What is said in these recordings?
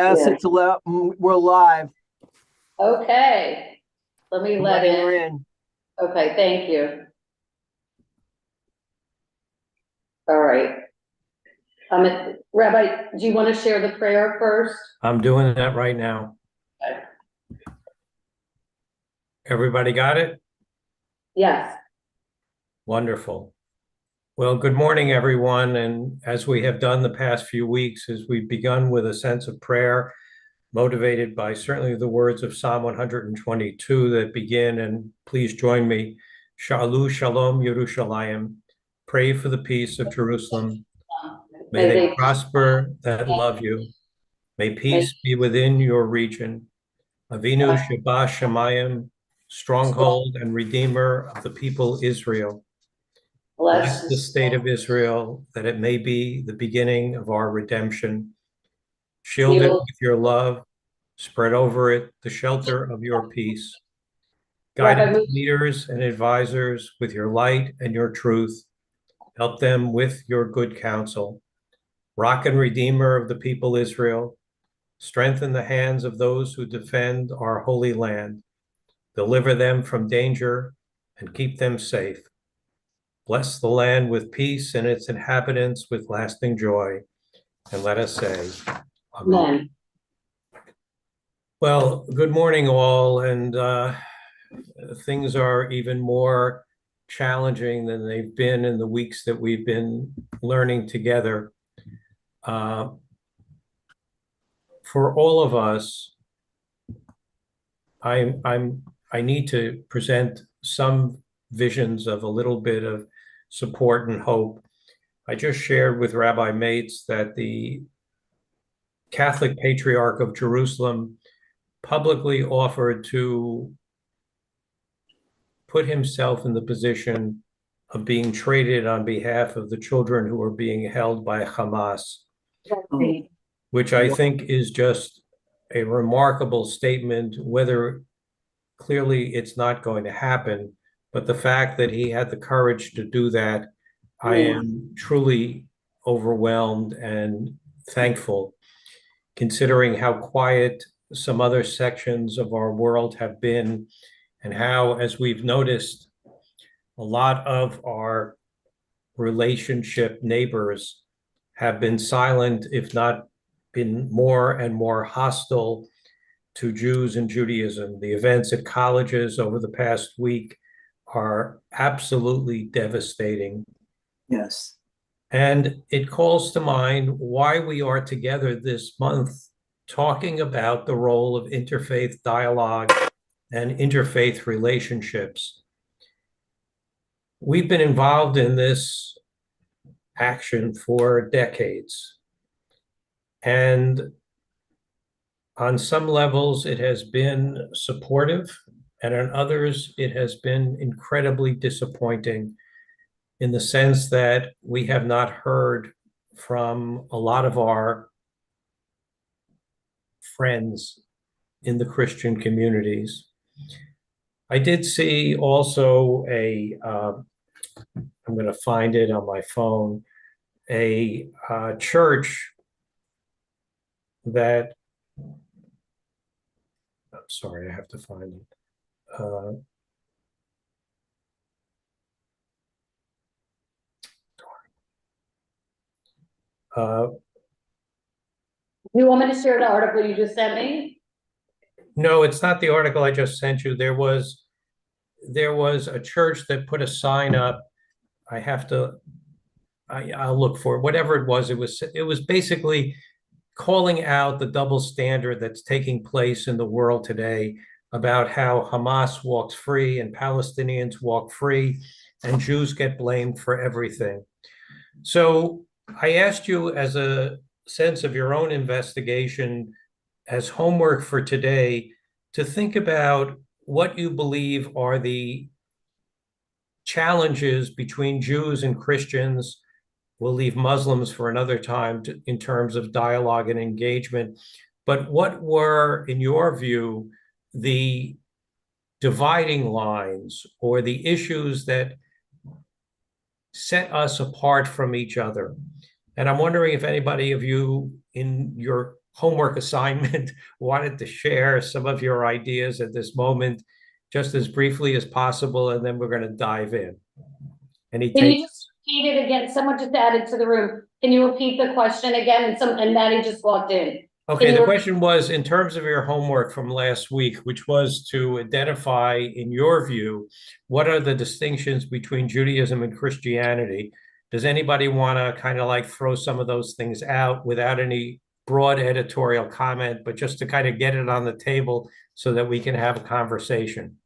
Yes, it's we're live. Okay, let me let Letting her in. in. Okay, thank you. All right. Rabbi, do you want to share the prayer first? I'm doing that right now. Okay. Everybody got it? Yes. Wonderful. Well, good morning, everyone. And as we have done the past few weeks, as we've begun with a sense of prayer, motivated by certainly the words of Psalm 122 that begin, and please join me, Shalom Yerushalayim, pray for the peace of Jerusalem. May they prosper that love you. May peace be within your region. Avinu Sheba Shemayim, stronghold and redeemer of the people Israel. Bless the state of Israel, that it may be the beginning of our redemption. Shield it with your love, spread over it the shelter of your peace. Guide its leaders and advisors with your light and your truth. Help them with your good counsel. Rock and redeemer of the people Israel, strengthen the hands of those who defend our holy land. Deliver them from danger and keep them safe. Bless the land with peace and its inhabitants with lasting joy. And let us say, Amen. Well, good morning, all. And things are even more challenging than they've been in the weeks that we've been learning together. For all of us, I need to present some visions of a little bit of support and hope. I just shared with Rabbi Mates that the Catholic Patriarch of Jerusalem publicly offered to put himself in the position of being traded on behalf of the children who are being held by Hamas, which I think is just a remarkable statement, whether clearly it's not going to happen, but the fact that he had the courage to do that, I am truly overwhelmed and thankful, considering how quiet some other sections of our world have been, and how, as we've noticed, a lot of our relationship neighbors have been silent, if not been more and more hostile to Jews and Judaism. The events at colleges over the past week are absolutely devastating. Yes. And it calls to mind why we are together this month talking about the role of interfaith dialogue and interfaith relationships. We've been involved in this action for decades. And on some levels, it has been supportive, and on others, it has been incredibly disappointing in the sense that we have not heard from a lot of our friends in the Christian communities. I did see also I'm going to find it on my phone, a church that, I'm sorry, I have to find it. You want me to share the article you just sent me? No, it's not the article I just sent you. There was a church that put a sign up. I'll look for it. Whatever it was basically calling out the double standard that's taking place in the world today about how Hamas walks free and Palestinians walk free and Jews get blamed for everything. So I asked you, as a sense of your own investigation, as homework for today, to think about what you believe are the challenges between Jews and Christians. We'll leave Muslims for another time in terms of dialogue and engagement. But what were, in your view, the dividing lines or the issues that set us apart from each other? And I'm wondering if anybody of you in your homework assignment, wanted to share some of your ideas at this moment, just as briefly as possible, and then we're going to dive in. Any Can you take? just repeat it again? Someone just added to the room. Can you repeat the question again? And Maddie just walked in. Okay, the question was, in terms of your homework from last week, which was to identify, in your view, what are the distinctions between Judaism and Christianity? Does anybody want to kind of like throw some of those things out without any broad editorial comment, but just to kind of get it on the table so that we can have a conversation?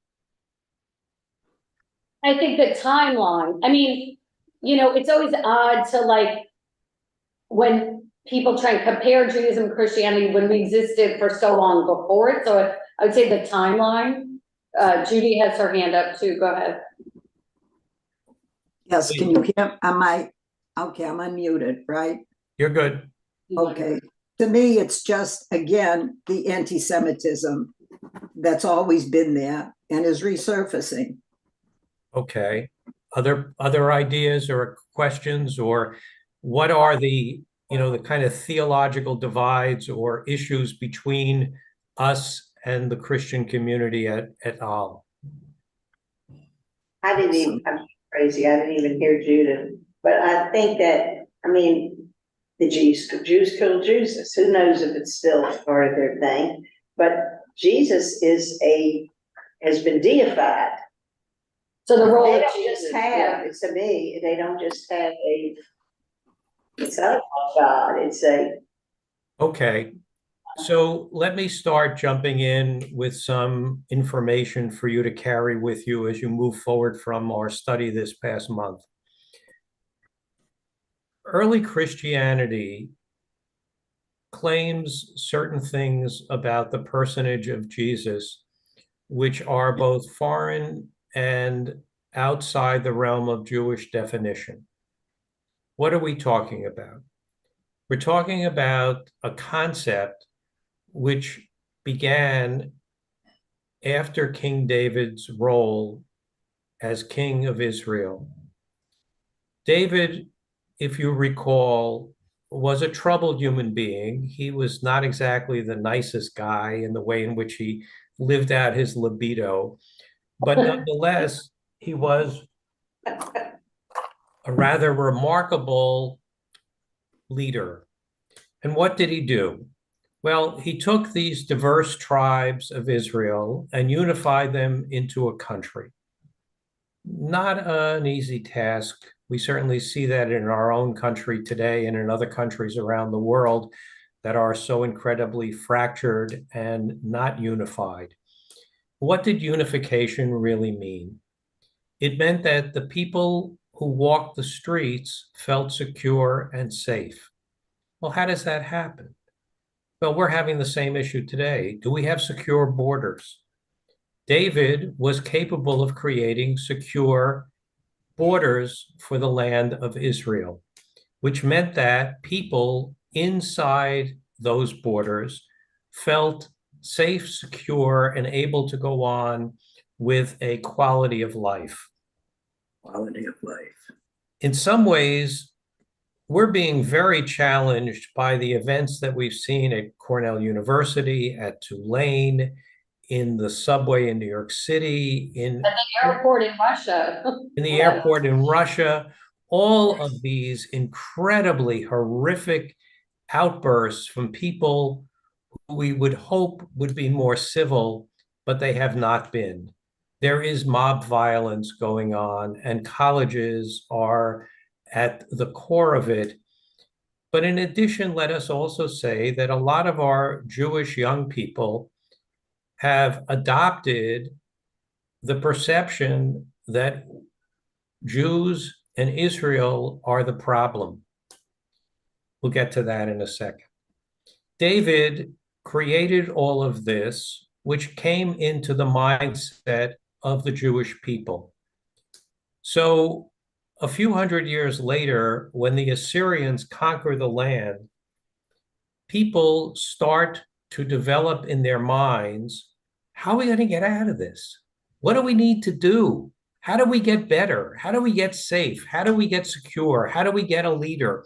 I think the timeline, I mean, it's always odd to like, when people try and compare Judaism and Christianity when we existed for so long before it. So I would say the timeline. Judy has her hand up too. Go ahead. Yes, can you hear? Okay, I'm unmuted, right? You're good. Okay. To me, it's just, again, the anti-Semitism that's always been there and is resurfacing. Okay. Other ideas or questions, or what are the kind of theological divides or issues between us and the Christian community at all? I'm crazy. I didn't even hear Judah. But I think that, the Jews killed Jesus. Who knows if it's still part of their thing? But Jesus has been deified. So the role They of don't Jesus, just have, to me, they don't just have it's not a God, it's a. Okay. So let me start jumping in with some information for you to carry with you as you move forward from our study this past month. Early Christianity claims certain things about the personage of Jesus, which are both foreign and outside the realm of Jewish definition. What are we talking about? We're talking about a concept which began after King David's role as king of Israel. David, if you recall, was a troubled human being. He was not exactly the nicest guy in the way in which he lived out his libido, but nonetheless, he was a rather remarkable leader. And what did he do? Well, he took these diverse tribes of Israel and unified them into a country. Not an easy task. We certainly see that in our own country today and in other countries around the world that are so incredibly fractured and not unified. What did unification really mean? It meant that the people who walked the streets felt secure and safe. Well, how does that happen? Well, we're having the same issue today. Do we have secure borders? David was capable of creating secure borders for the land of Israel, which meant that people inside those borders felt safe, secure, and able to go on with a quality of life. Quality of life. In some ways, we're being very challenged by the events that we've seen at Cornell University, at Tulane, in the subway in New York City, at the airport in Russia. in the airport in Russia, all of these incredibly horrific outbursts from people who we would hope would be more civil, but they have not been. There is mob violence going on, and colleges are at the core of it. But in addition, let us also say that a lot of our Jewish young people have adopted the perception that Jews and Israel are the problem. We'll get to that in a second. David created all of this, which came into the mindset of the Jewish people. So a few hundred years later, when the Assyrians conquer the land, people start to develop in their minds, how are we going to get out of this? What do we need to do? How do we get better? How do we get safe? How do we get secure? How do we get a leader?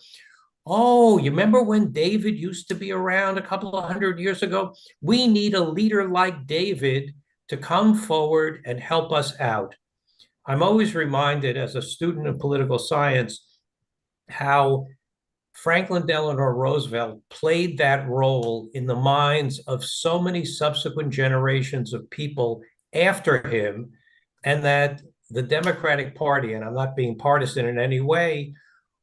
Oh, you remember when David used to be around a couple of 100 years ago? We need a leader like David to come forward and help us out. I'm always reminded as a student of political science how Franklin Delano Roosevelt played that role in the minds of so many subsequent generations of people after him, and that the Democratic Party, and I'm not being partisan in any way,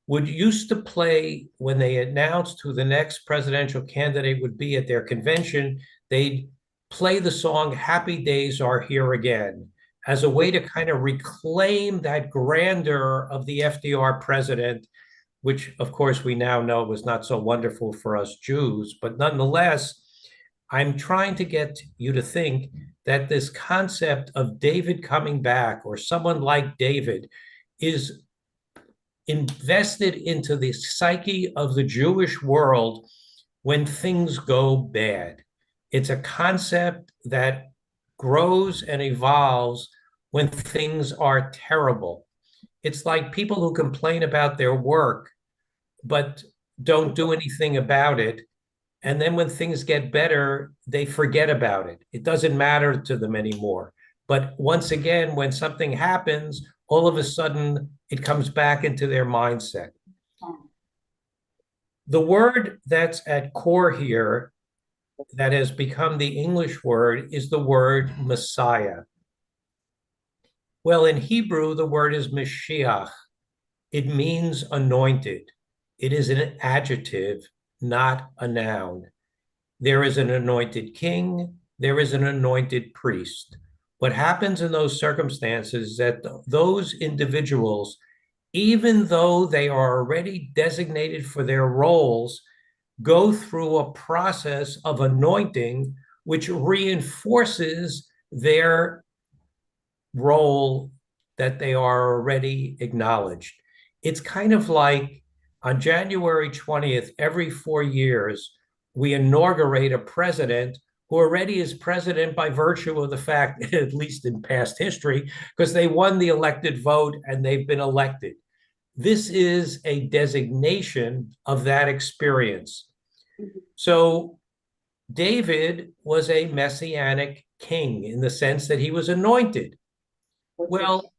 would used to play when they announced who the next presidential candidate would be at their convention, they'd play the song Happy Days Are Here Again as a way to kind of reclaim that grandeur of the FDR president, which of course we now know was not so wonderful for us Jews, but nonetheless, I'm trying to get you to think that this concept of David coming back or someone like David is invested into the psyche of the Jewish world when things go bad. It's a concept that grows and evolves when things are terrible. It's like people who complain about their work but don't do anything about it. And then when things get better, they forget about it. It doesn't matter to them anymore. But once again, when something happens, all of a sudden it comes back into their mindset. The word that's at core here that has become the English word is the word Messiah. Well, in Hebrew, the word is Mashiach. It means anointed. It is an adjective, not a noun. There is an anointed king. There is an anointed priest. What happens in those circumstances is that those individuals, even though they are already designated for their roles, go through a process of anointing, which reinforces their role that they are already acknowledged. It's kind of like on January 20th, every 4 years, we inaugurate a president who already is president by virtue of the fact, at least in past history, because they won the elected vote and they've been elected. This is a designation of that experience. So David was a messianic king in the sense that he was anointed. Well,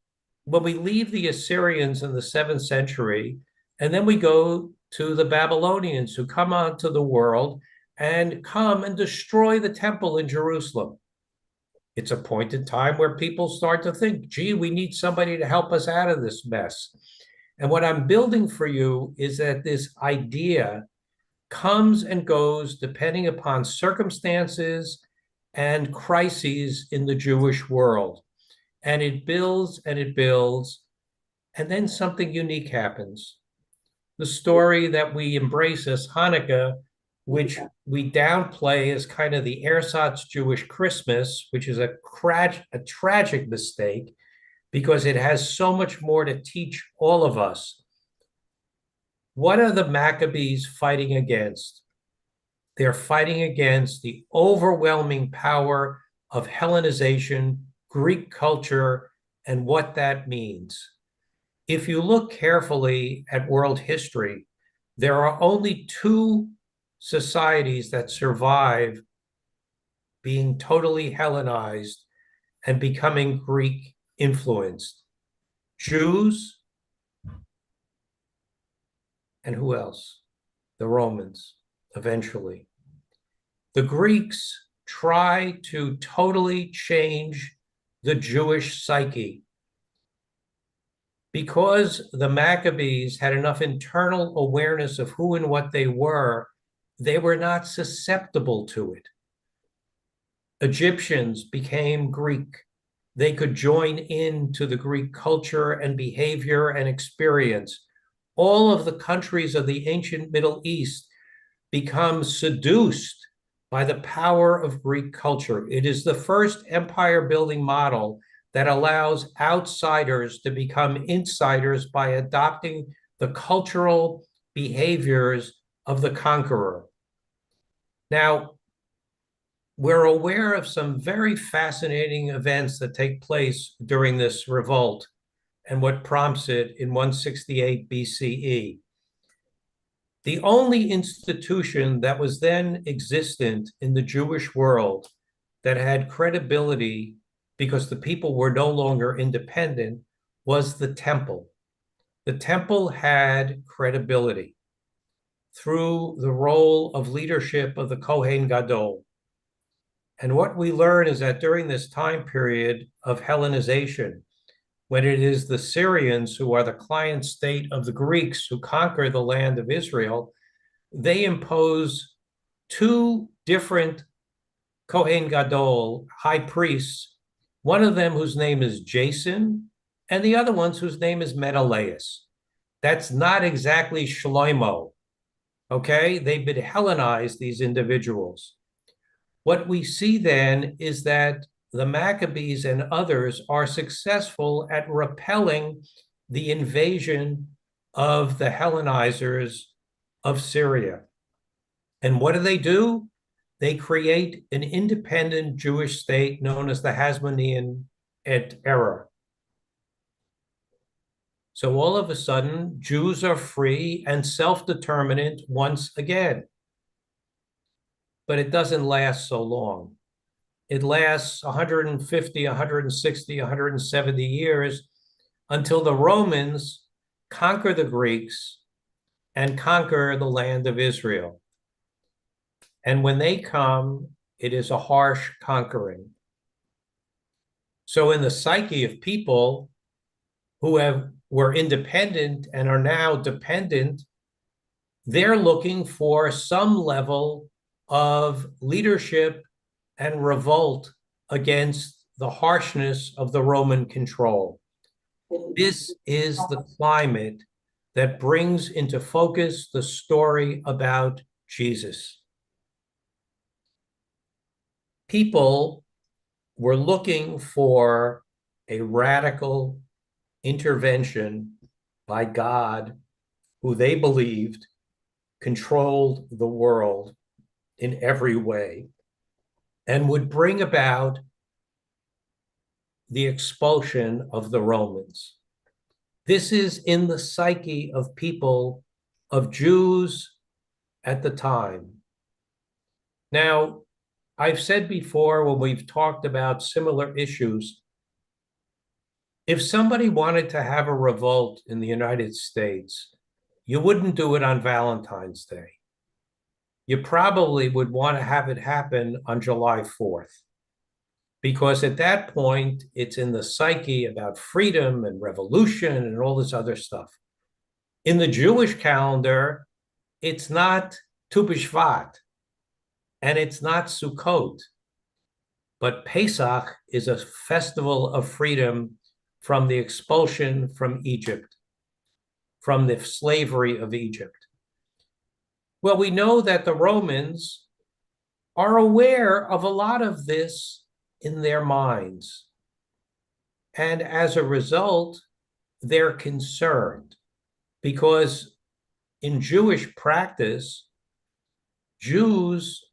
when we leave the Assyrians in the 7th century, and then we go to the Babylonians who come onto the world and come and destroy the temple in Jerusalem. It's a point in time where people start to think, gee, we need somebody to help us out of this mess. And what I'm building for you is that this idea comes and goes depending upon circumstances and crises in the Jewish world. And it builds and it builds, and then something unique happens. The story that we embrace as Hanukkah, which we downplay as kind of the ersatz Jewish Christmas, which is a tragic mistake because it has so much more to teach all of us. What are the Maccabees fighting against? They're fighting against the overwhelming power of Hellenization, Greek culture, and what that means. If you look carefully at world history, there are only 2 societies that survive being totally Hellenized and becoming Greek influenced. Jews, and who else? The Romans, eventually. The Greeks try to totally change the Jewish psyche. Because the Maccabees had enough internal awareness of who and what they were not susceptible to it. Egyptians became Greek. They could join into the Greek culture and behavior and experience. All of the countries of the ancient Middle East become seduced by the power of Greek culture. It is the first empire-building model that allows outsiders to become insiders by adopting the cultural behaviors of the conqueror. Now, we're aware of some very fascinating events that take place during this revolt and what prompts it in 168 BCE. The only institution that was then existent in the Jewish world that had credibility because the people were no longer independent was the temple. The temple had credibility through the role of leadership of the Kohen Gadol. And what we learn is that during this time period of Hellenization, when it is the Syrians who are the client state of the Greeks who conquer the land of Israel, they impose two different Kohen Gadol, high priests, one of them whose name is Jason, and the other one's whose name is Menelaus. That's not exactly Shlomo, okay? They've been Hellenized, these individuals. What we see then is that the Maccabees and others are successful at repelling the invasion of the Hellenizers of Syria. And what do? They create an independent Jewish state known as the Hasmonean era. So all of a sudden, Jews are free and self-determinant once again. But it doesn't last so long. It lasts 150, 160, 170 years until the Romans conquer the Greeks and conquer the land of Israel. And when they come, it is a harsh conquering. So in the psyche of people who were independent and are now dependent, they're looking for some level of leadership and revolt against the harshness of the Roman control. This is the climate that brings into focus the story about Jesus. People were looking for a radical intervention by God, who they believed controlled the world in every way and would bring about the expulsion of the Romans. This is in the psyche of people, of Jews at the time. Now, I've said before when we've talked about similar issues, if somebody wanted to have a revolt in the United States, you wouldn't do it on Valentine's Day. You probably would want to have it happen on July 4th, because at that point, it's in the psyche about freedom and revolution and all this other stuff. In the Jewish calendar, it's not Tu B'Shvat, and it's not Sukkot, but Pesach is a festival of freedom from the expulsion from Egypt, from the slavery of Egypt. Well, we know that the Romans are aware of a lot of this in their minds. And as a result, they're concerned because in Jewish practice, Jews,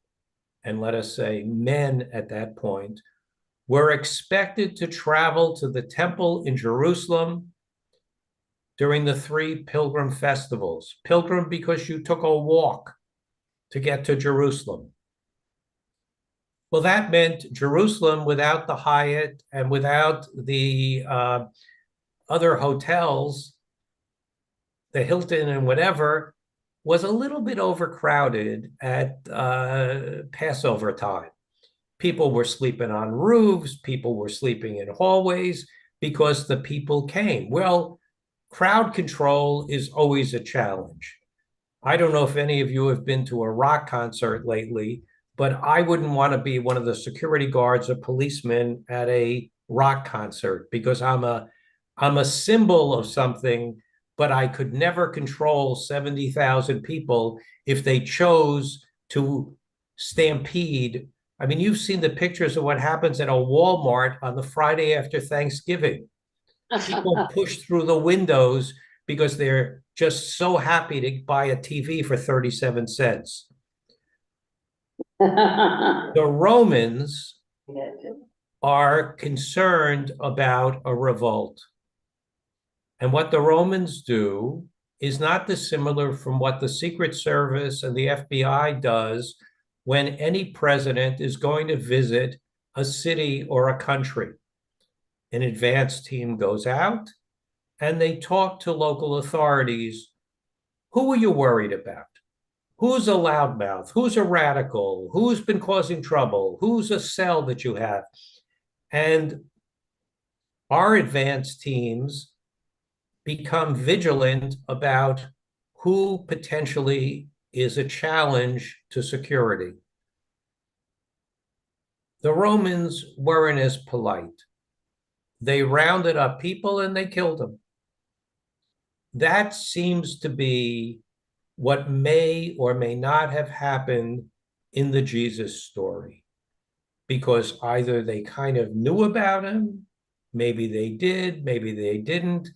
and let us say men at that point, were expected to travel to the temple in Jerusalem during the 3 pilgrim festivals. Pilgrim because you took a walk to get to Jerusalem. Well, that meant Jerusalem without the Hyatt and without the other hotels, the Hilton and whatever, was a little bit overcrowded at Passover time. People were sleeping on roofs, people were sleeping in hallways because the people came. Well, crowd control is always a challenge. I don't know if any of you have been to a rock concert lately, but I wouldn't want to be one of the security guards or policemen at a rock concert because I'm a symbol of something, but I could never control 70,000 people if they chose to stampede. I mean, you've seen the pictures of what happens at a Walmart on the Friday after Thanksgiving. People push through the windows because they're just so happy to buy a TV for 37 cents. The Romans are concerned about a revolt. And what the Romans do is not dissimilar from what the Secret Service and the FBI does when any president is going to visit a city or a country. An advance team goes out and they talk to local authorities. Who are you worried about? Who's a loudmouth? Who's a radical? Who's been causing trouble? Who's a cell that you have? And our advance teams become vigilant about who potentially is a challenge to security. The Romans weren't as polite. They rounded up people and they killed them. That seems to be what may or may not have happened in the Jesus story, because either they kind of knew about him, maybe they did, maybe they didn't,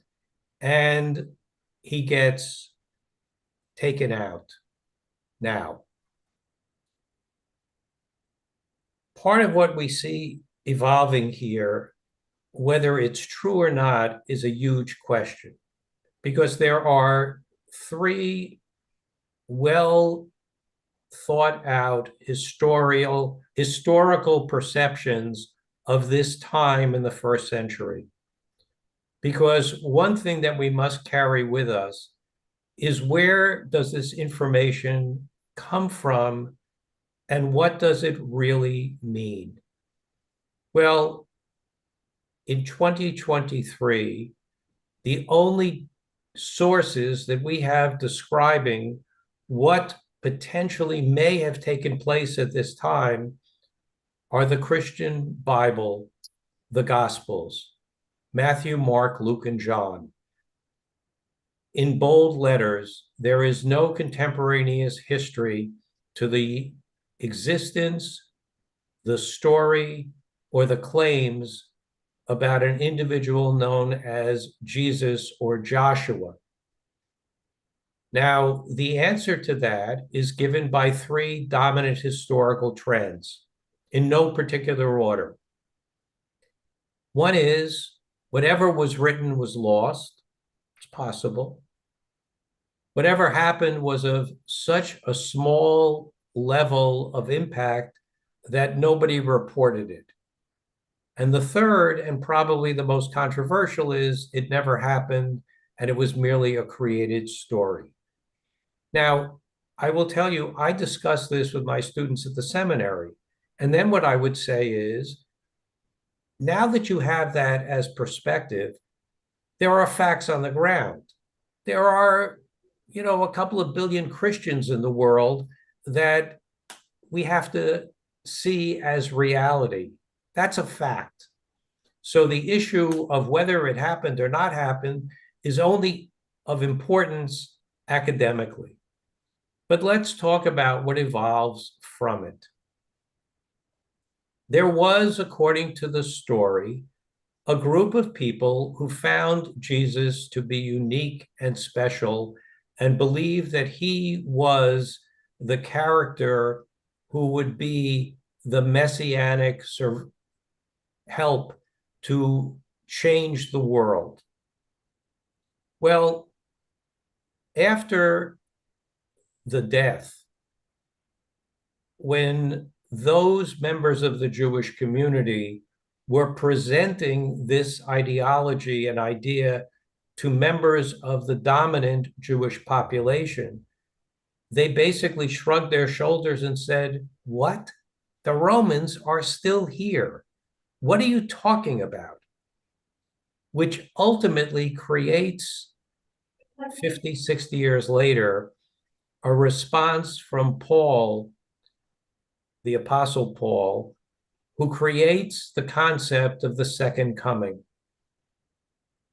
and he gets taken out. Now, part of what we see evolving here, whether it's true or not, is a huge question, because there are three well thought out historical perceptions of this time in the first century. Because one thing that we must carry with us is, where does this information come from and what does it really mean? Well, in 2023, the only sources that we have describing what potentially may have taken place at this time are the Christian Bible, the Gospels, Matthew, Mark, Luke, and John. In bold letters, there is no contemporaneous history to the existence, the story, or the claims about an individual known as Jesus or Joshua. Now, the answer to that is given by three dominant historical trends in no particular order. One is, whatever was written was lost. It's possible. Whatever happened was of such a small level of impact that nobody reported it. And the third, and probably the most controversial, is it never happened and it was merely a created story. Now, I will tell you, I discussed this with my students at the seminary. And then what I would say is, now that you have that as perspective, there are facts on the ground. There are, a couple of billion Christians in the world that we have to see as reality. That's a fact. So the issue of whether it happened or not happened is only of importance academically. But let's talk about what evolves from it. There was, according to the story, a group of people who found Jesus to be unique and special and believed that he was the character who would be the messianic help to change the world. Well, after the death, when those members of the Jewish community were presenting this ideology and idea to members of the dominant Jewish population, they basically shrugged their shoulders and said, "What? The Romans are still here. What are you talking about?" Which ultimately creates, 50, 60 years later, a response from Paul, the Apostle Paul, who creates the concept of the second coming,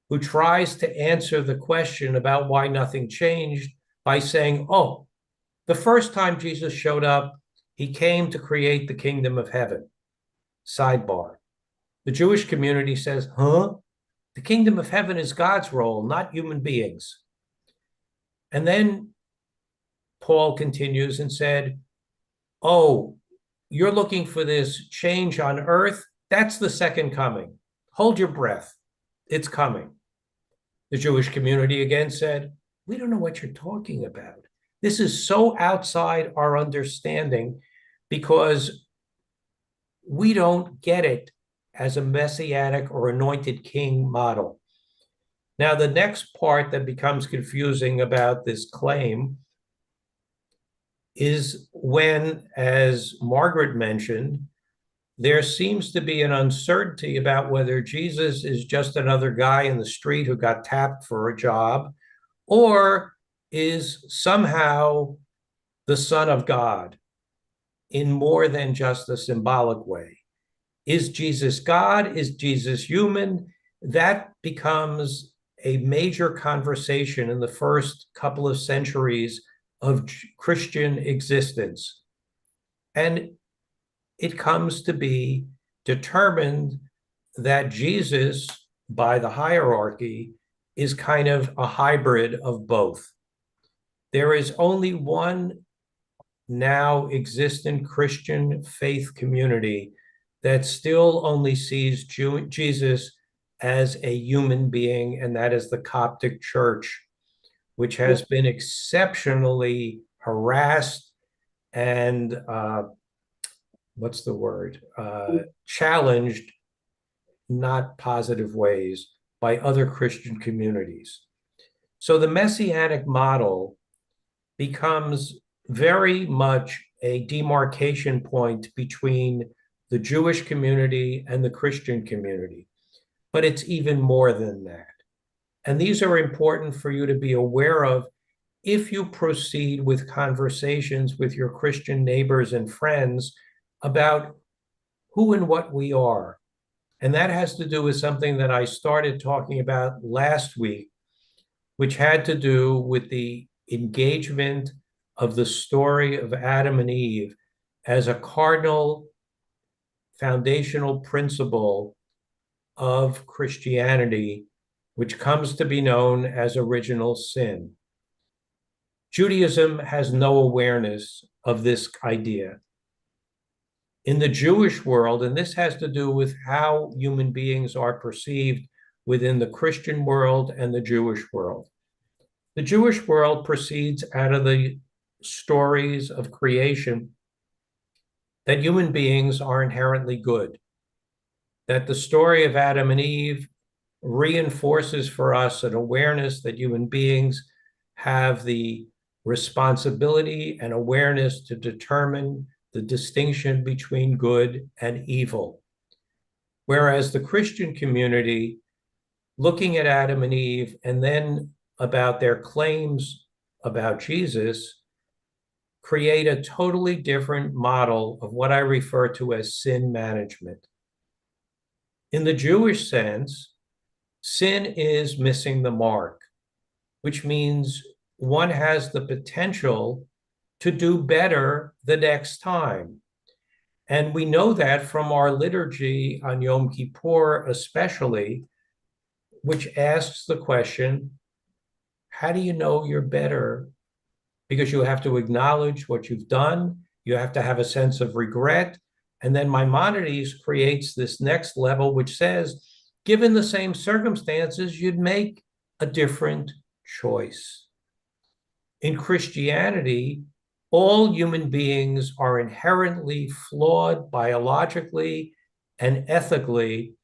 who tries to answer the question about why nothing changed by saying, oh, the first time Jesus showed up, he came to create the kingdom of heaven. Sidebar. The Jewish community says, huh? The kingdom of heaven is God's role, not human beings. And then Paul continues and said, oh, you're looking for this change on earth? That's the second coming. Hold your breath. It's coming. The Jewish community again said, we don't know what you're talking about. This is so outside our understanding because we don't get it as a messianic or anointed king model. Now, the next part that becomes confusing about this claim is when, as Margaret mentioned, there seems to be an uncertainty about whether Jesus is just another guy in the street who got tapped for a job, or is somehow the Son of God in more than just a symbolic way. Is Jesus God? Is Jesus human? That becomes a major conversation in the first couple of centuries of Christian existence. And it comes to be determined that Jesus, by the hierarchy, is kind of a hybrid of both. There is only one now existent Christian faith community that still only sees Jesus as a human being, and that is the Coptic Church, which has been exceptionally harassed and challenged, not positive ways, by other Christian communities. So the Messianic model becomes very much a demarcation point between the Jewish community and the Christian community. But it's even more than that. And these are important for you to be aware of if you proceed with conversations with your Christian neighbors and friends about who and what we are. And that has to do with something that I started talking about last week, which had to do with the engagement of the story of Adam and Eve as a cardinal foundational principle of Christianity, which comes to be known as original sin. Judaism has no awareness of this idea. In the Jewish world, and this has to do with how human beings are perceived within the Christian world and the Jewish world. The Jewish world proceeds out of the stories of creation that human beings are inherently good, that the story of Adam and Eve reinforces for us an awareness that human beings have the responsibility and awareness to determine the distinction between good and evil. Whereas the Christian community, looking at Adam and Eve and then about their claims about Jesus, create a totally different model of what I refer to as sin management. In the Jewish sense, sin is missing the mark, which means one has the potential to do better the next time. And we know that from our liturgy on Yom Kippur especially, which asks the question, how do you know you're better? Because you have to acknowledge what you've done, you have to have a sense of regret, and then Maimonides creates this next level which says, given the same circumstances, you'd make a different choice. In Christianity, all human beings are inherently flawed biologically and ethically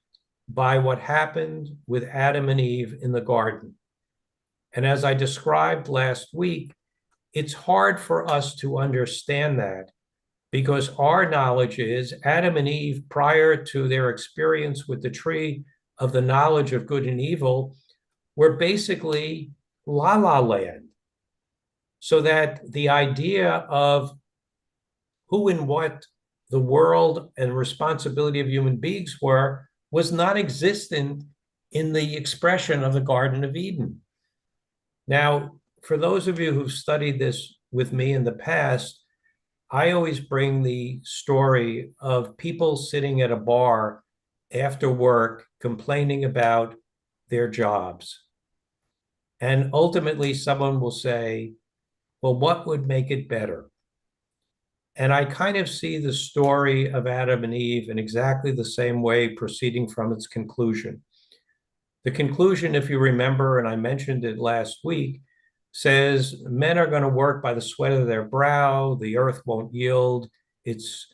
by what happened with Adam and Eve in the garden. And as I described last week, it's hard for us to understand that because our knowledge is Adam and Eve, prior to their experience with the tree of the knowledge of good and evil, were basically la la land. So that the idea of who and what the world and responsibility of human beings were was not existent in the expression of the Garden of Eden. Now, for those of you who've studied this with me in the past, I always bring the story of people sitting at a bar after work complaining about their jobs. And ultimately, someone will say, well, what would make it better? And I kind of see the story of Adam and Eve in exactly the same way proceeding from its conclusion. The conclusion, if you remember, and I mentioned it last week, says men are going to work by the sweat of their brow, the earth won't yield its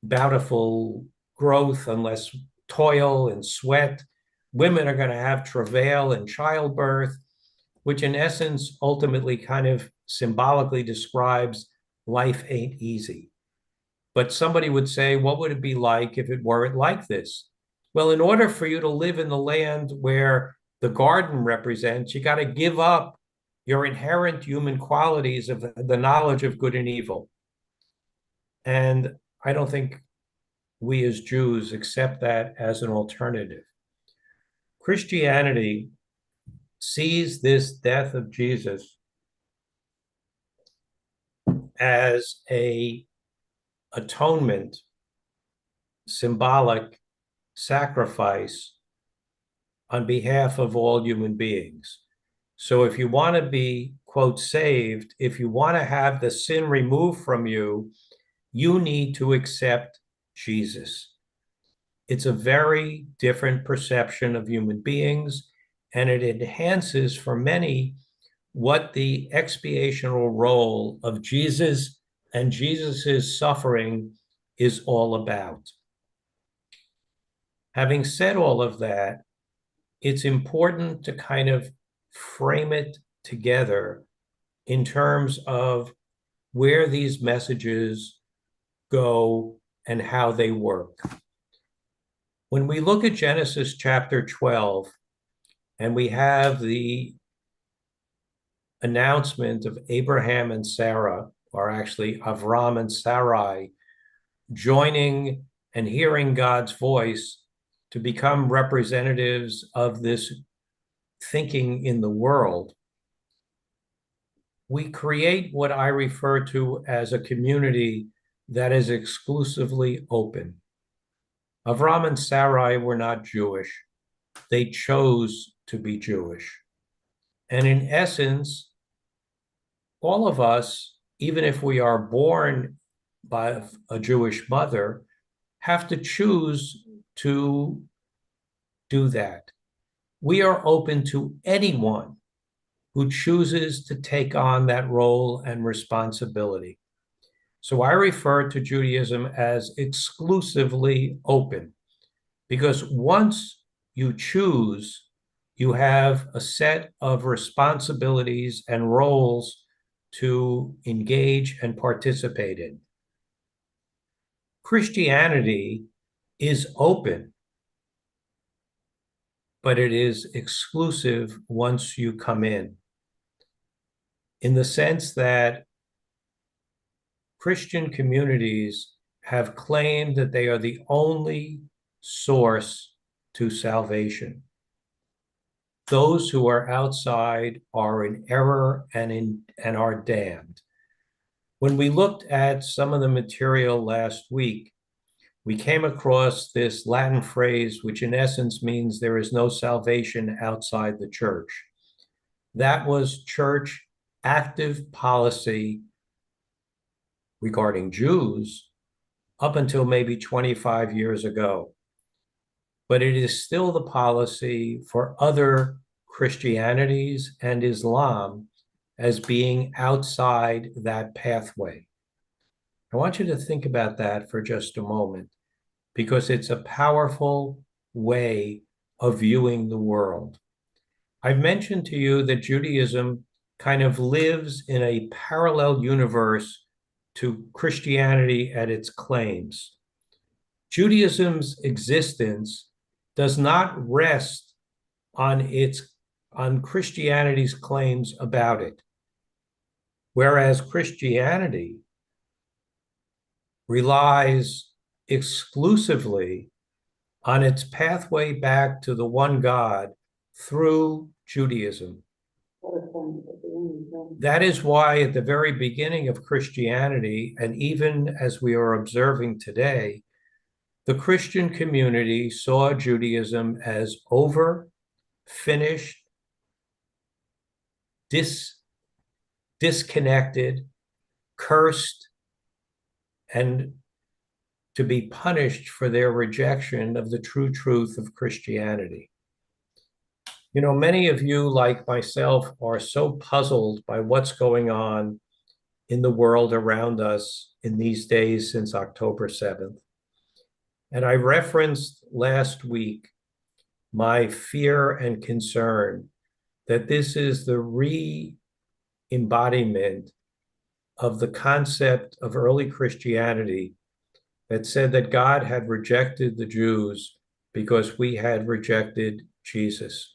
bountiful growth unless toil and sweat. Women are going to have travail and childbirth, which in essence ultimately kind of symbolically describes life ain't easy. But somebody would say, what would it be like if it weren't like this? Well, in order for you to live in the land where the garden represents, you got to give up your inherent human qualities of the knowledge of good and evil. And I don't think we as Jews accept that as an alternative. Christianity sees this death of Jesus as a atonement, symbolic sacrifice on behalf of all human beings. So if you want to be, quote, saved, if you want to have the sin removed from you, you need to accept Jesus. It's a very different perception of human beings, and it enhances for many what the expiational role of Jesus and Jesus's suffering is all about. Having said all of that, it's important to kind of frame it together in terms of where these messages go and how they work. When we look at Genesis chapter 12, and we have the announcement of Abraham and Sarah, or actually Avram and Sarai, joining and hearing God's voice to become representatives of this thinking in the world, we create what I refer to as a community that is exclusively open. Avram and Sarai were not Jewish. They chose to be Jewish. And in essence, all of us, even if we are born by a Jewish mother, have to choose to do that. We are open to anyone who chooses to take on that role and responsibility. So I refer to Judaism as exclusively open, because once you choose, you have a set of responsibilities and roles to engage and participate in. Christianity is open, but it is exclusive once you come in the sense that Christian communities have claimed that they are the only source to salvation. Those who are outside are in error and are damned. When we looked at some of the material last week, we came across this Latin phrase, which in essence means there is no salvation outside the church. That was church active policy regarding Jews up until maybe 25 years ago. But it is still the policy for other Christianities and Islam as being outside that pathway. I want you to think about that for just a moment, because it's a powerful way of viewing the world. I've mentioned to you that Judaism kind of lives in a parallel universe to Christianity at its claims. Judaism's existence does not rest on Christianity's claims about it, whereas Christianity relies exclusively on its pathway back to the one God through Judaism. That is why at the very beginning of Christianity, and even as we are observing today, the Christian community saw Judaism as over, finished, disconnected, cursed, and to be punished for their rejection of the true truth of Christianity. You know, many of you, like myself, are so puzzled by what's going on in the world around us in these days since October 7th. And I referenced last week my fear and concern that this is the re-embodiment of the concept of early Christianity that said that God had rejected the Jews because we had rejected Jesus.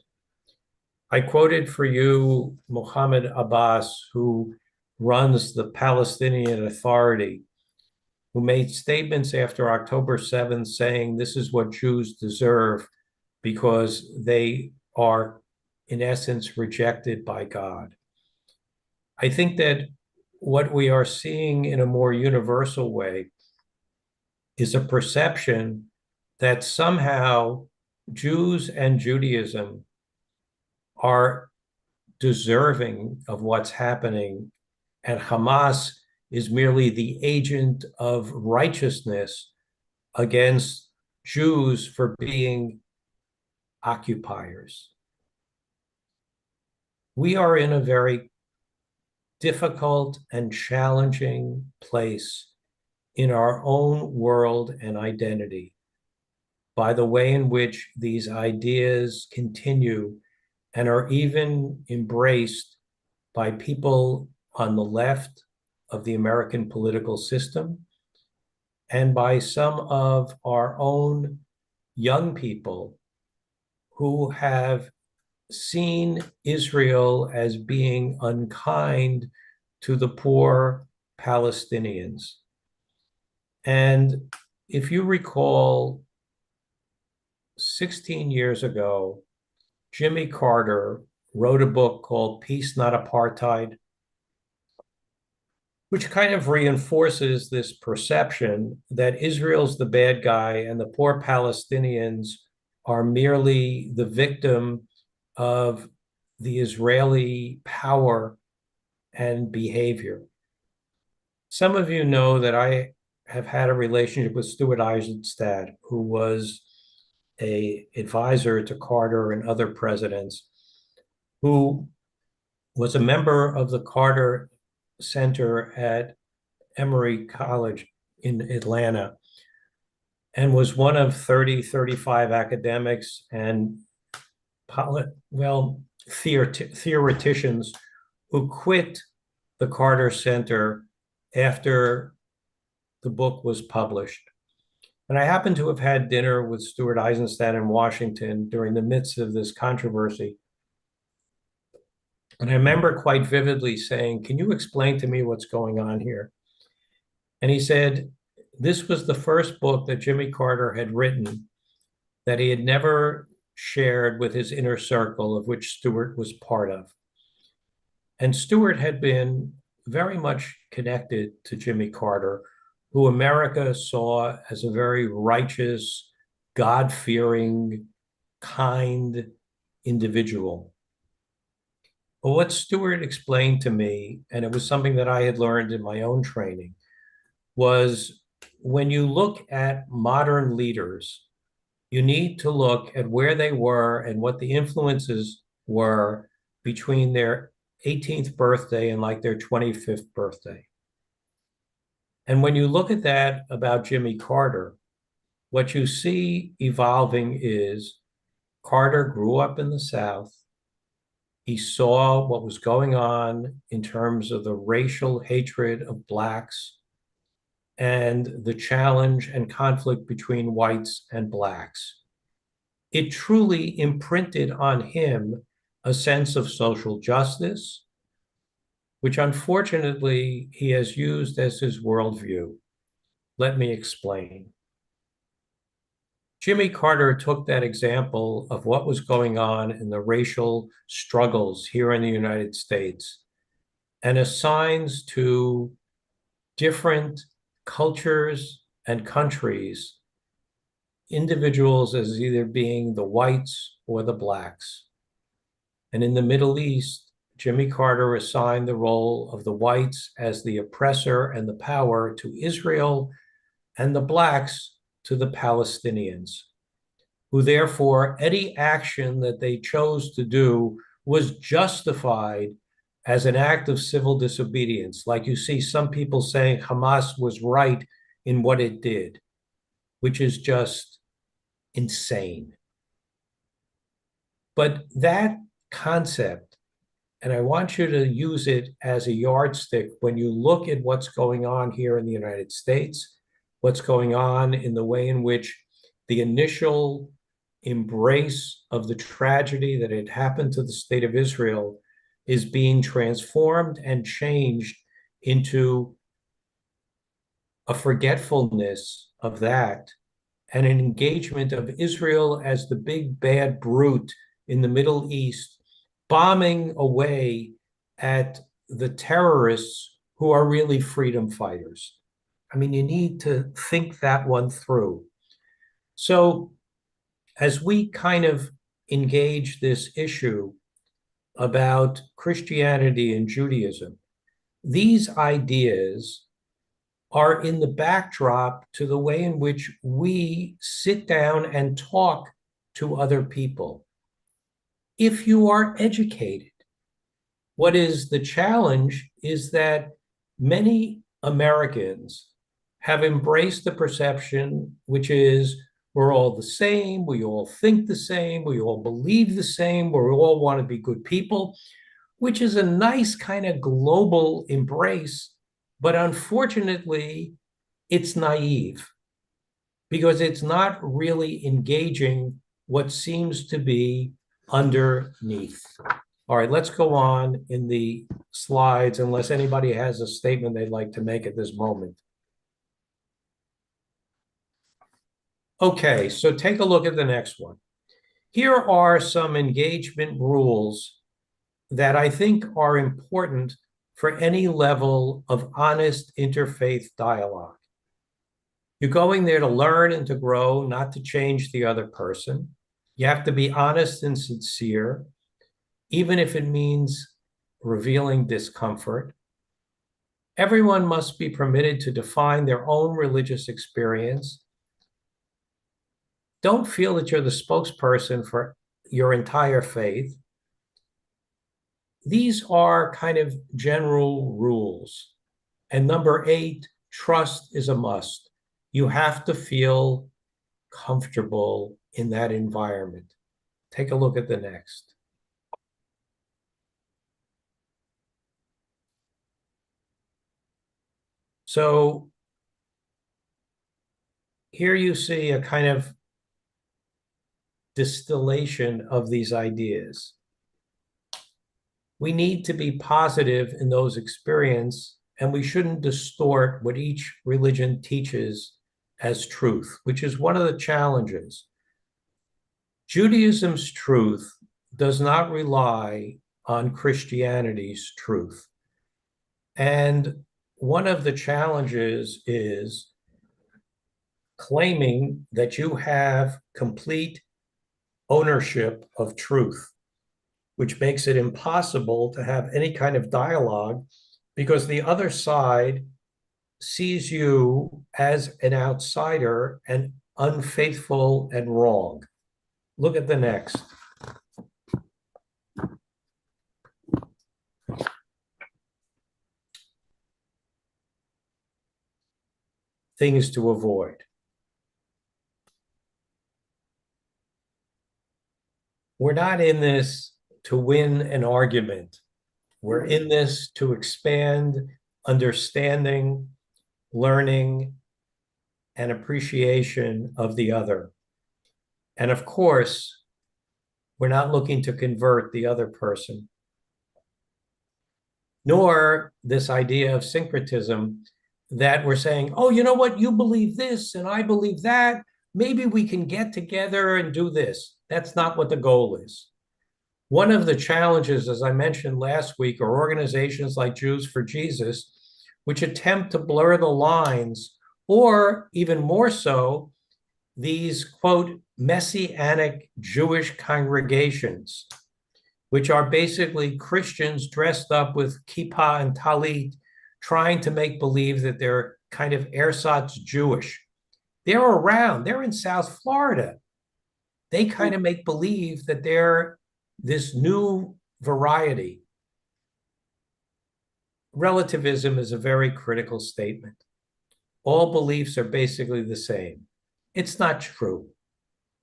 I quoted for you Mohammed Abbas, who runs the Palestinian Authority, who made statements after October 7th saying this is what Jews deserve because they are, in essence, rejected by God. I think that what we are seeing in a more universal way is a perception that somehow Jews and Judaism are deserving of what's happening, and Hamas is merely the agent of righteousness against Jews for being occupiers. We are in a very difficult and challenging place in our own world and identity by the way in which these ideas continue and are even embraced by people on the left of the American political system and by some of our own young people who have seen Israel as being unkind to the poor Palestinians. And if you recall, 16 years ago, Jimmy Carter wrote a book called Peace, Not Apartheid, which kind of reinforces this perception that Israel's the bad guy and the poor Palestinians are merely the victim of the Israeli power and behavior. Some of you know that I have had a relationship with Stuart Eisenstadt, who was an advisor to Carter and other presidents, who was a member of the Carter Center at Emory College in Atlanta and was one of 30, 35 academics and theoreticians who quit the Carter Center after the book was published. And I happened to have had dinner with Stuart Eisenstadt in Washington during the midst of this controversy. And I remember quite vividly saying, "Can you explain to me what's going on here?" And he said, this was the first book that Jimmy Carter had written that he had never shared with his inner circle, of which Stuart was part of. And Stuart had been very much connected to Jimmy Carter, who America saw as a very righteous, God-fearing, kind individual. But what Stuart explained to me, and it was something that I had learned in my own training, was when you look at modern leaders, you need to look at where they were and what the influences were between their 18th birthday and like their 25th birthday. And when you look at that about Jimmy Carter, what you see evolving is Carter grew up in the South. He saw what was going on in terms of the racial hatred of Blacks and the challenge and conflict between whites and Blacks. It truly imprinted on him a sense of social justice, which unfortunately he has used as his worldview. Let me explain. Jimmy Carter took that example of what was going on in the racial struggles here in the United States and assigns to different cultures and countries individuals as either being the whites or the Blacks. And in the Middle East, Jimmy Carter assigned the role of the whites as the oppressor and the power to Israel and the Blacks to the Palestinians. who therefore any action that they chose to do was justified as an act of civil disobedience. Like you see some people saying Hamas was right in what it did, which is just insane. But that concept, and I want you to use it as a yardstick when you look at what's going on here in the United States, what's going on in the way in which the initial embrace of the tragedy that had happened to the state of Israel is being transformed and changed into a forgetfulness of that and an engagement of Israel as the big bad brute in the Middle East, bombing away at the terrorists who are really freedom fighters. I mean, you need to think that one through. So as we kind of engage this issue about Christianity and Judaism, these ideas are in the backdrop to the way in which we sit down and talk to other people. If you are educated, what is the challenge is that many Americans have embraced the perception, which is we're all the same, we all think the same, we all believe the same, we all want to be good people, which is a nice kind of global embrace. But unfortunately, it's naive because it's not really engaging what seems to be underneath. All right, let's go on in the slides unless anybody has a statement they'd like to make at this moment. Okay, so take a look at the next one. Here are some engagement rules that I think are important for any level of honest interfaith dialogue. You're going there to learn and to grow, not to change the other person. You have to be honest and sincere, even if it means revealing discomfort. Everyone must be permitted to define their own religious experience. Don't feel that you're the spokesperson for your entire faith. These are kind of general rules. And number 8, trust is a must. You have to feel comfortable in that environment. Take a look at the next. So here you see a kind of distillation of these ideas. We need to be positive in those experiences, and we shouldn't distort what each religion teaches as truth, which is one of the challenges. Judaism's truth does not rely on Christianity's truth. And one of the challenges is claiming that you have complete ownership of truth, which makes it impossible to have any kind of dialogue because the other side sees you as an outsider and unfaithful and wrong. Look at the next. Things to avoid. We're not in this to win an argument. We're in this to expand understanding, learning, and appreciation of the other. And of course, we're not looking to convert the other person, nor this idea of syncretism that we're saying, oh, you know what, you believe this and I believe that. Maybe we can get together and do this. That's not what the goal is. One of the challenges, as I mentioned last week, are organizations like Jews for Jesus, which attempt to blur the lines, or even more so, these, quote, messianic Jewish congregations, which are basically Christians dressed up with kippah and talit, trying to make believe that they're kind of ersatz Jewish. They're around. They're in South Florida. They kind of make believe that they're this new variety. Relativism is a very critical statement. All beliefs are basically the same. It's not true.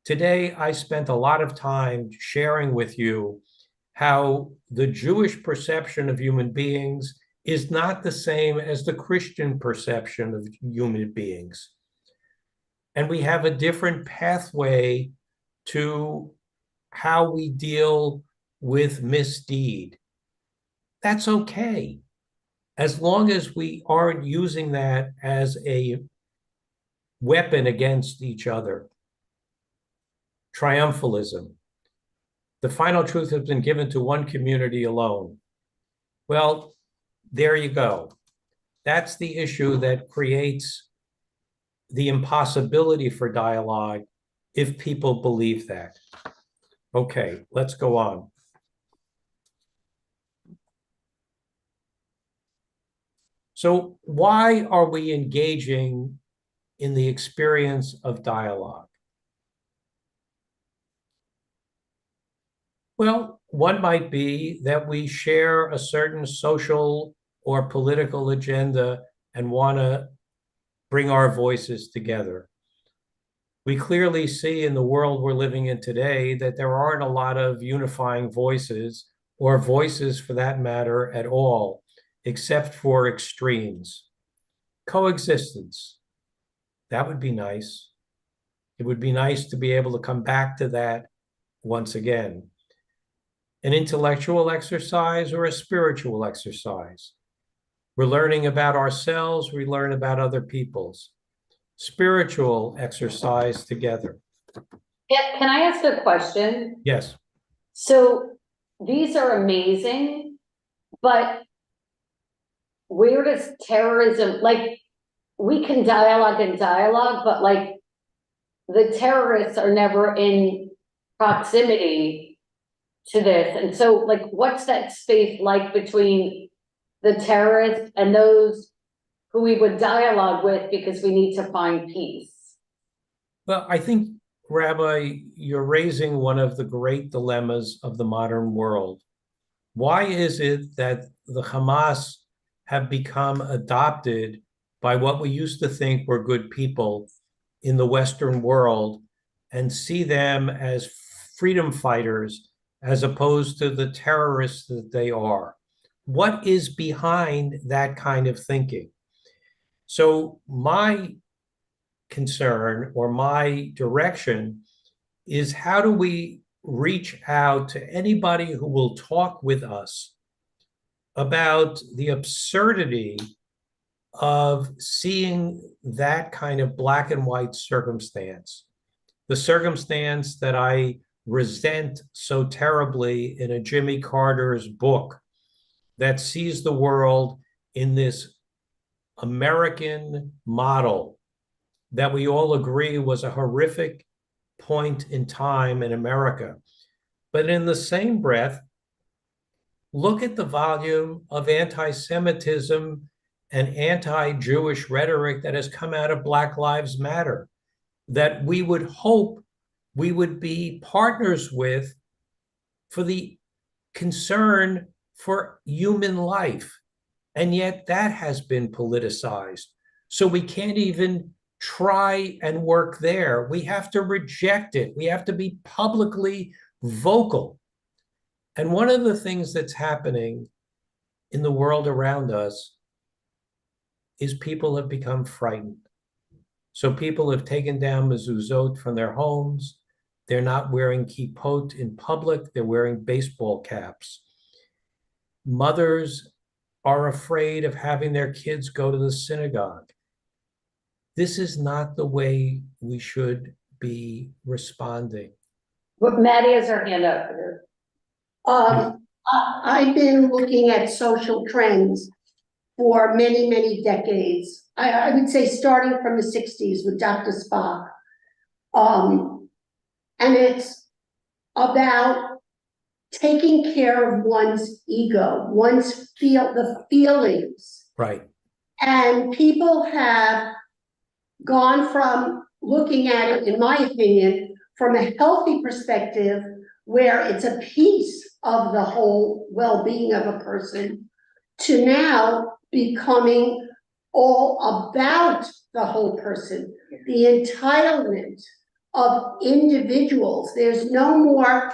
Today, I spent a lot of time sharing with you how the Jewish perception of human beings is not the same as the Christian perception of human beings. And we have a different pathway to how we deal with misdeed. That's okay, as long as we aren't using that as a weapon against each other. Triumphalism. The final truth has been given to one community alone. Well, there you go. That's the issue that creates the impossibility for dialogue if people believe that. Okay, let's go on. So why are we engaging in the experience of dialogue? Well, one might be that we share a certain social or political agenda and want to bring our voices together. We clearly see in the world we're living in today that there aren't a lot of unifying voices, or voices for that matter at all, except for extremes. Coexistence, that would be nice. It would be nice to be able to come back to that once again. An intellectual exercise or a spiritual exercise. We're learning about ourselves, we learn about other people's. Spiritual exercise together. Yeah, can I ask a question? Yes. So these are amazing, but where does terrorism, like, we can dialogue, but like the terrorists are never in proximity to this. And so like, what's that space like between the terrorists and those who we would dialogue with because we need to find peace? Well, I think, Rabbi, you're raising one of the great dilemmas of the modern world. Why is it that the Hamas have become adopted by what we used to think were good people in the Western world and see them as freedom fighters as opposed to the terrorists that they are? What is behind that kind of thinking? So my concern or my direction is, how do we reach out to anybody who will talk with us about the absurdity of seeing that kind of black and white circumstance, the circumstance that I resent so terribly in a Jimmy Carter's book that sees the world in this American model that we all agree was a horrific point in time in America. But in the same breath, look at the volume of anti-Semitism and anti-Jewish rhetoric that has come out of Black Lives Matter, that we would hope we would be partners with for the concern for human life. And yet that has been politicized. So we can't even try and work there. We have to reject it. We have to be publicly vocal. And one of the things that's happening in the world around us is people have become frightened. So people have taken down mezuzot from their homes. They're not wearing kippot in public. They're wearing baseball caps. Mothers are afraid of having their kids go to the synagogue. This is not the way we should be responding. But Maddie has her hand up here. I've been looking at social trends for many, many decades. I would say starting from the 60s with Dr. Spock. And it's about taking care of one's ego, the feelings. Right. And people have gone from looking at it, in my opinion, from a healthy perspective, where it's a piece of the whole well-being of a person, to now becoming all about the whole person, the entitlement of individuals. There's no more,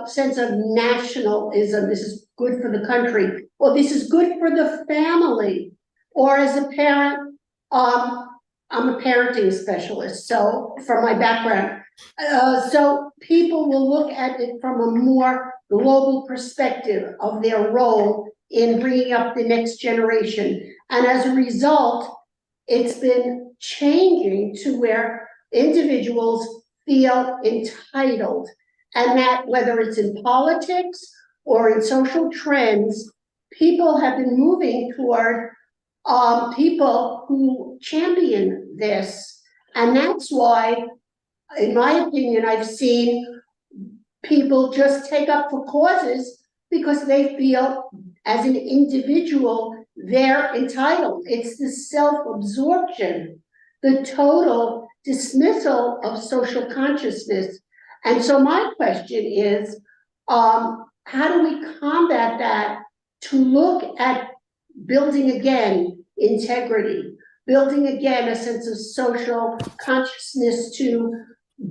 sense of nationalism. This is good for the country, or this is good for the family. Or as a parent, I'm a parenting specialist, so from my background, so people will look at it from a more global perspective of their role in bringing up the next generation. And as a result, it's been changing to where individuals feel entitled, and that whether it's in politics or in social trends, people have been moving toward people who champion this. And that's why, in my opinion, I've seen people just take up for causes because they feel as an individual they're entitled. It's the self-absorption, the total dismissal of social consciousness. And so my question is, how do we combat that to look at building again integrity, building again a sense of social consciousness to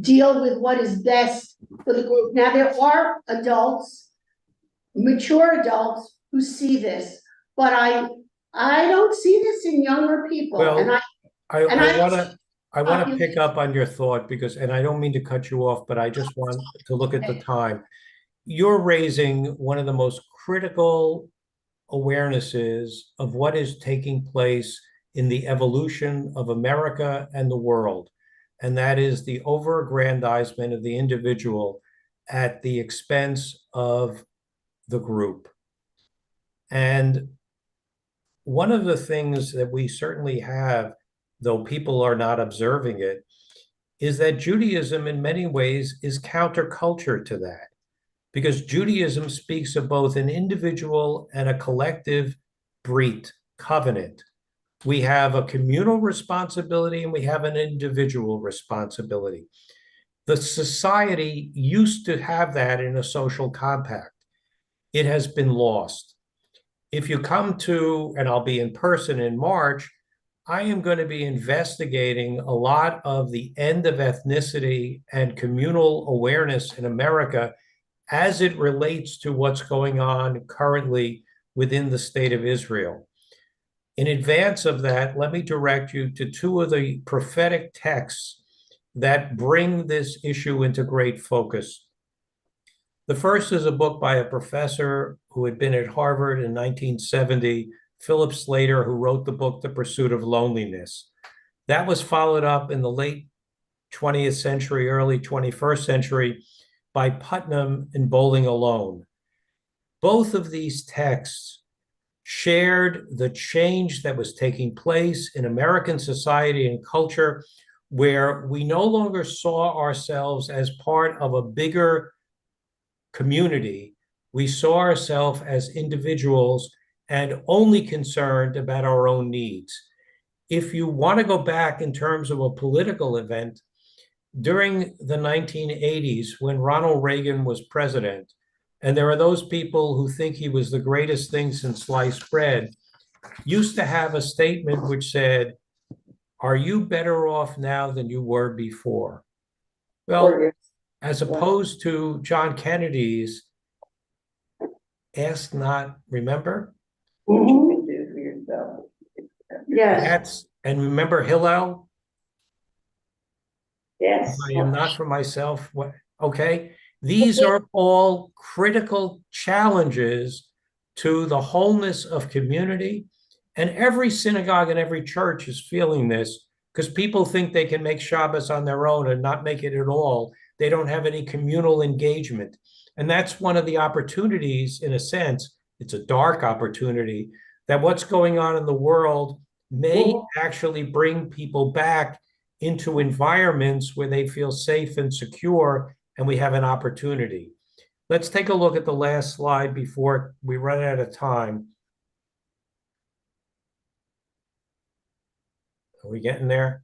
deal with what is best for the group? Now, there are adults, mature adults, who see this, but I don't see this in younger people. Well, and I want to pick up on your thought because, and I don't mean to cut you off, but I just want to look at the time. You're raising one of the most critical awarenesses of what is taking place in the evolution of America and the world. And that is the over-aggrandizement of the individual at the expense of the group. And one of the things that we certainly have, though people are not observing it, is that Judaism in many ways is counterculture to that. Because Judaism speaks of both an individual and a collective brit, covenant. We have a communal responsibility and we have an individual responsibility. The society used to have that in a social compact. It has been lost. If you come to, and I'll be in person in March, I am going to be investigating a lot of the end of ethnicity and communal awareness in America as it relates to what's going on currently within the state of Israel. In advance of that, let me direct you to two of the prophetic texts that bring this issue into great focus. The first is a book by a professor who had been at Harvard in 1970, Philip Slater, who wrote the book, The Pursuit of Loneliness. That was followed up in the late 20th century, early 21st century by Putnam in Bowling Alone. Both of these texts shared the change that was taking place in American society and culture, where we no longer saw ourselves as part of a bigger community. We saw ourselves as individuals and only concerned about our own needs. If you want to go back in terms of a political event, during the 1980s, when Ronald Reagan was president, and there are those people who think he was the greatest thing since sliced bread, used to have a statement which said, "Are you better off now than you were before?" Well, as opposed to John Kennedy's "Ask not, remember?" What you can do for yourself. Yes. And remember Hillel? Yes. I am not for myself. Okay. These are all critical challenges to the wholeness of community. And every synagogue and every church is feeling this because people think they can make Shabbos on their own and not make it at all. They don't have any communal engagement. And that's one of the opportunities, in a sense, it's a dark opportunity, that what's going on in the world may actually bring people back into environments where they feel safe and secure, and we have an opportunity. Let's take a look at the last slide before we run out of time. Are we getting there?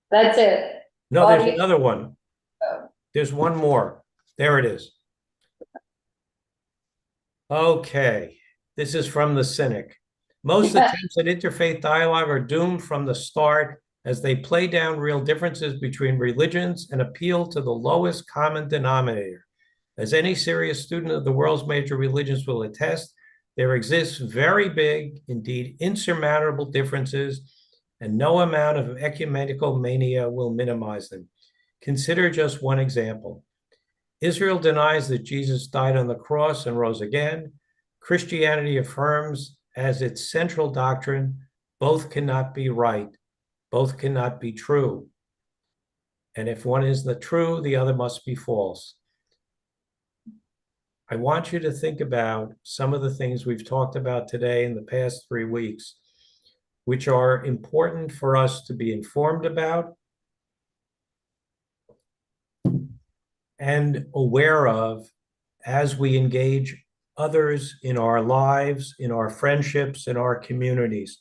That's it. No, there's Audience. another one. There's one more. There it is. Okay, this is from the cynic. Most attempts at interfaith dialogue are doomed from the start as they play down real differences between religions and appeal to the lowest common denominator. As any serious student of the world's major religions will attest, there exists very big, indeed insurmountable differences, and no amount of ecumenical mania will minimize them. Consider just one example. Israel denies that Jesus died on the cross and rose again. Christianity affirms as its central doctrine, both cannot be right, both cannot be true. And if one is the true, the other must be false. I want you to think about some of the things we've talked about today in the past 3 weeks, which are important for us to be informed about and aware of as we engage others in our lives, in our friendships, in our communities.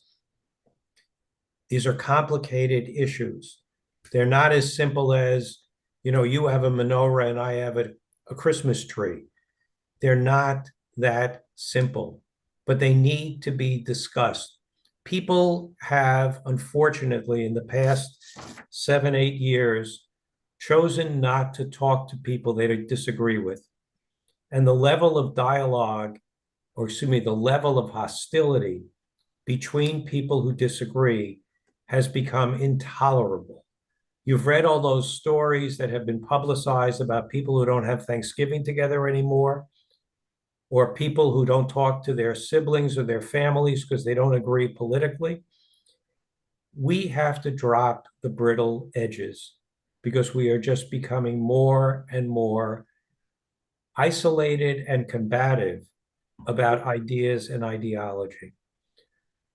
These are complicated issues. They're not as simple as, you have a menorah and I have a Christmas tree. They're not that simple, but they need to be discussed. People have, unfortunately, in the past 7, 8 years, chosen not to talk to people they disagree with. And the level of dialogue, the level of hostility between people who disagree has become intolerable. You've read all those stories that have been publicized about people who don't have Thanksgiving together anymore, or people who don't talk to their siblings or their families because they don't agree politically. We have to drop the brittle edges because we are just becoming more and more isolated and combative about ideas and ideology.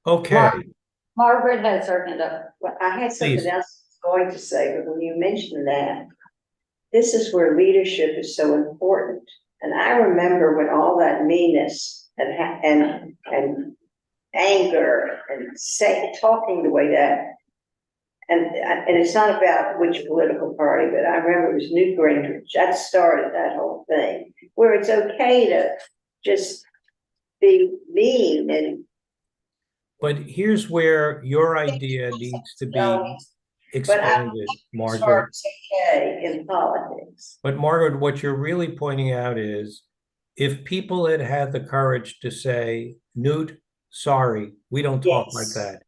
Okay. Margaret has her hand up. Well, I had something Please. else I was going to say, but when you mentioned that, this is where leadership is so important. And I remember when all that meanness and anger and talking the way that, and it's not about which political party, but I remember it was Newt Gingrich that started that whole thing, where it's okay to just be mean and. But here's where your idea needs to be expanded, Margaret. It's okay in politics. But Margaret, what you're really pointing out is if people had had the courage to say, Newt, sorry, we don't talk like that.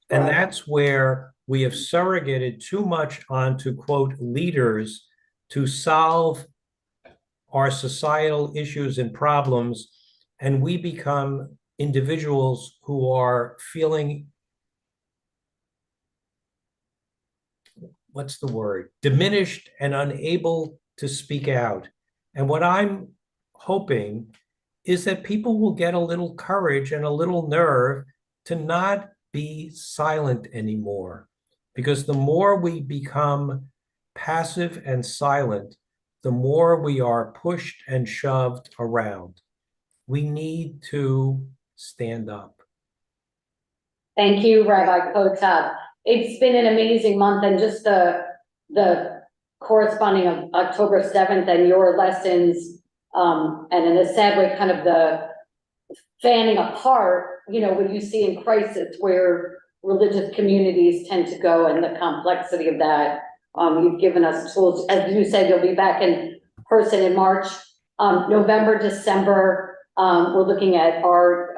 And Right. that's where we have surrogated too much onto, quote, leaders to solve our societal issues and problems. And we become individuals who are feeling, what's the word, diminished and unable to speak out. And what I'm hoping is that people will get a little courage and a little nerve to not be silent anymore. Because the more we become passive and silent, the more we are pushed and shoved around. We need to stand up. Thank you, Rabbi Kotab. It's been an amazing month, and just the corresponding of October 7th and your lessons, and in a sad way, kind of the fanning apart, what you see in crisis where religious communities tend to go and the complexity of that. You've given us tools. As you said, you'll be back in person in March. November, December, we're looking at art,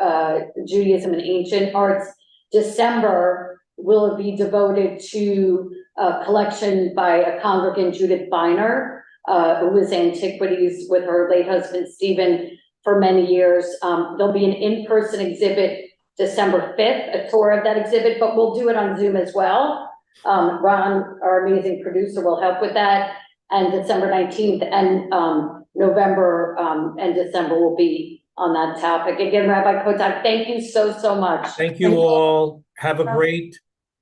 Judaism and ancient arts. December will be devoted to a collection by a congregant, Judith Biner, who was antiquities with her late husband, Stephen, for many years. There'll be an in-person exhibit December 5th, a tour of that exhibit, but we'll do it on Zoom as well. Ron, our amazing producer, will help with that. And December 19th and November and December will be on that topic. Again, Rabbi Kotak, thank you so much. Thank you all. Have a great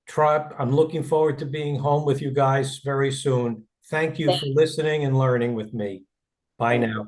trip. I'm looking forward to being home with you guys very soon. Thank you for listening and learning with me. Bye now.